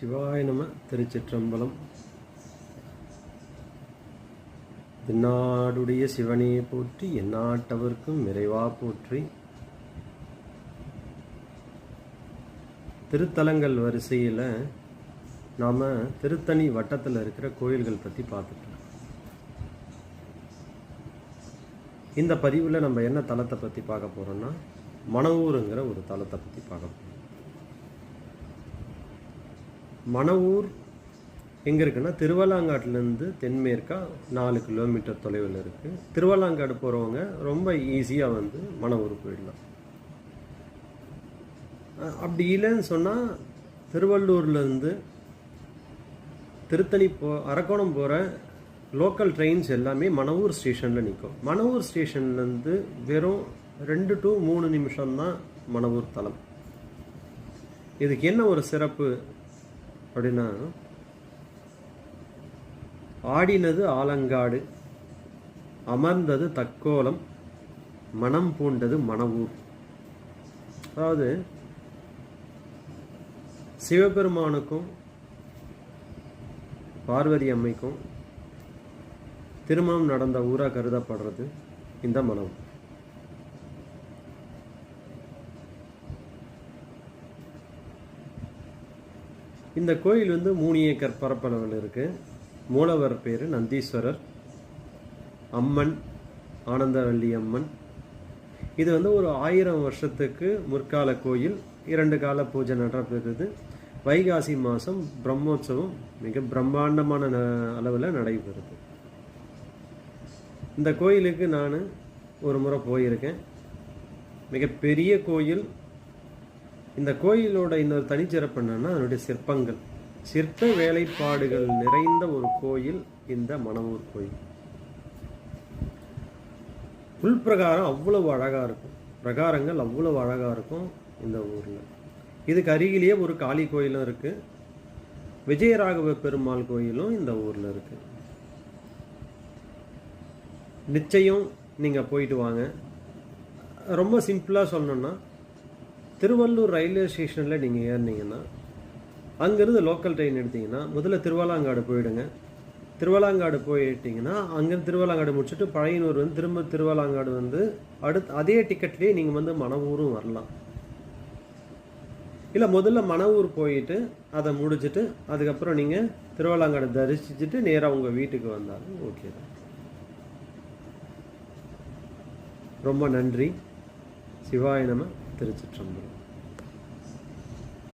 சிவாய நம. திருச்சிற்றம்பலம். தென்னாடுடைய சிவனே போற்றி, எந்நாட்டவர்க்கும் இறைவா போற்றி. திருத்தலங்கள் வரிசையில் நாம் திருத்தணி வட்டத்தில் இருக்கிற கோயில்கள் பற்றி பார்த்துட்டோம். இந்த பதிவில் நம்ம என்ன தலத்தை பற்றி பார்க்க போகிறோம்னா, மணவூருங்கிற ஒரு தலத்தை பற்றி பார்க்க போகிறோம். மணவூர் எங்கே இருக்குன்னா, திருவல்லாங்காட்டிலேருந்து தென்மேற்கா 4 கிலோமீட்டர் தொலைவில் இருக்குது. திருவல்லாங்காடு போகிறவங்க ரொம்ப ஈஸியாக மணவூர் போயிடலாம். அப்படி இல்லைன்னு சொன்னால், திருவள்ளூர்லேருந்து திருத்தணி அரக்கோணம் போகிற லோக்கல் ட்ரெயின்ஸ் எல்லாமே மணவூர் ஸ்டேஷனில் நிற்கும். மணவூர் ஸ்டேஷன்லேருந்து வெறும் 2 to 3 நிமிஷம்தான் மணவூர் தலம். இதுக்கு என்ன ஒரு சிறப்பு அப்படின்னா, ஆடினது ஆலங்காடு, அமர்ந்தது தக்கோலம், மனம் பூண்டது மணவூர். அதாவது சிவபெருமானுக்கும் பார்வதி அம்மைக்கும் திருமணம் நடந்த ஊராக கருதப்படுறது இந்த மணவூர். இந்த கோயில் 3 ஏக்கர் பரப்பளவில் இருக்குது. மூலவர் பேர் நந்தீஸ்வரர், அம்மன் ஆனந்தவல்லி அம்மன். இது ஒரு 1000 வருஷத்துக்கு முற்கால கோயில். 2 கால பூஜை நடப்பது. வைகாசி மாதம் பிரம்மோற்சவம் மிக பிரம்மாண்டமான அளவில் நடைபெறுது. இந்த கோயிலுக்கு நான் ஒரு முறை போயிருக்கேன். மிகப்பெரிய கோயில். இந்த கோயிலோட இன்னொரு தனிச்சிறப்பு என்னன்னா, அதனுடைய சிற்பங்கள், சிற்ப வேலைப்பாடுகள் நிறைந்த ஒரு கோயில் இந்த மணவூர் கோயில். உள்பிரகாரம் அவ்வளவு அழகாக இருக்கும், பிரகாரங்கள் அவ்வளவு அழகாக இருக்கும் இந்த ஊரில். இதுக்கு அருகிலேயே ஒரு காளி கோயிலும் இருக்குது. விஜயராகவ பெருமாள் கோயிலும் இந்த ஊரில் இருக்குது. நிச்சயம் நீங்கள் போயிட்டு வாங்க. ரொம்ப சிம்பிளாக சொல்லணுன்னா, திருவள்ளூர் ரயில்வே ஸ்டேஷனில் நீங்கள் ஏறினீங்கன்னா, அங்கேருந்து லோக்கல் ட்ரெயின் எடுத்திங்கன்னா முதல்ல திருவல்லாங்காடு போயிடுங்க. திருவல்லாங்காடு போயிட்டீங்கன்னா, அங்கேருந்து திருவல்லாங்காடு முடிச்சுட்டு பழையனூர் திரும்ப திருவல்லாங்காடு அடுத்து அதே டிக்கெட்லேயே நீங்கள் மணவூரும் வரலாம். இல்லை, முதல்ல மணவூர் போயிட்டு அதை முடிச்சுட்டு அதுக்கப்புறம் நீங்கள் திருவல்லாங்காடு தரிசிச்சுட்டு நேராக உங்கள் வீட்டுக்கு வந்தாலும் ஓகே தான். ரொம்ப நன்றி. சிவாய நம. திருச்சிற்றம்பலம்.